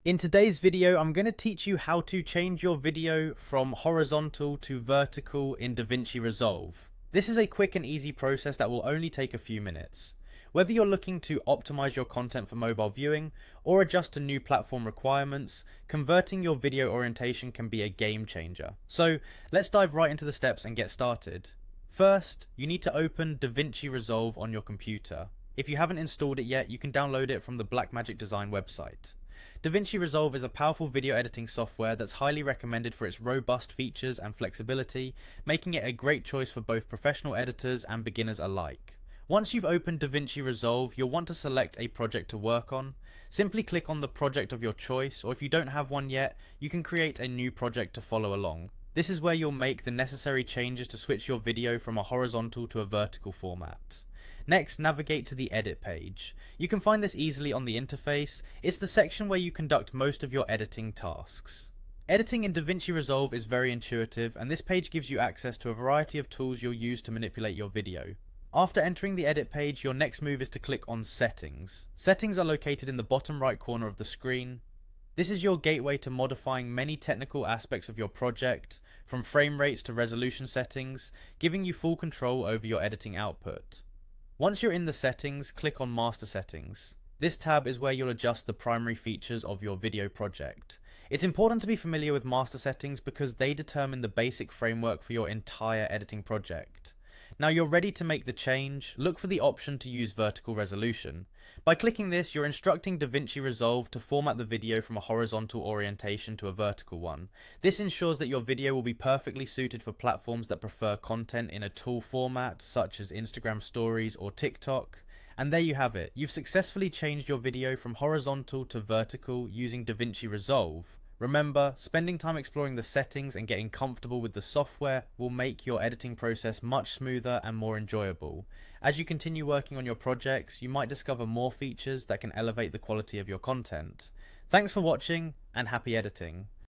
In today's video, I'm going to teach you how to change your video from horizontal to vertical in Davinci Resolve. This is a quick and easy process that will only take a few minutes. Whether you're looking to optimize your content for mobile viewing or adjust to new platform requirements, converting your video orientation can be a game changer. So let's dive right into the steps and get started. First, you need to open Davinci Resolve on your computer. If you haven't installed it yet, you can download it from the Blackmagic Design website. Davinci Resolve is a powerful video editing software that's highly recommended for its robust features and flexibility, making it a great choice for both professional editors and beginners alike. Once you've opened Davinci Resolve, you'll want to select a project to work on. Simply click on the project of your choice, or if you don't have one yet, you can create a new project to follow along. This is where you'll make the necessary changes to switch your video from a horizontal to a vertical format. Next, navigate to the edit page. You can find this easily on the interface. It's the section where you conduct most of your editing tasks. Editing in Davinci Resolve is very intuitive, and this page gives you access to a variety of tools you'll use to manipulate your video. After entering the edit page, your next move is to click on Settings. Settings are located in the bottom right corner of the screen. This is your gateway to modifying many technical aspects of your project, from frame rates to resolution settings, giving you full control over your editing output. Once you're in the settings, click on Master Settings. This tab is where you'll adjust the primary features of your video project. It's important to be familiar with master settings because they determine the basic framework for your entire editing project. Now you're ready to make the change, look for the option to use vertical resolution. By clicking this, you're instructing Davinci Resolve to format the video from a horizontal orientation to a vertical one. This ensures that your video will be perfectly suited for platforms that prefer content in a tool format, such as Instagram Stories or TikTok. And there you have it. You've successfully changed your video from horizontal to vertical using Davinci Resolve. Remember, spending time exploring the settings and getting comfortable with the software will make your editing process much smoother and more enjoyable. As you continue working on your projects, you might discover more features that can elevate the quality of your content. Thanks for watching, and happy editing.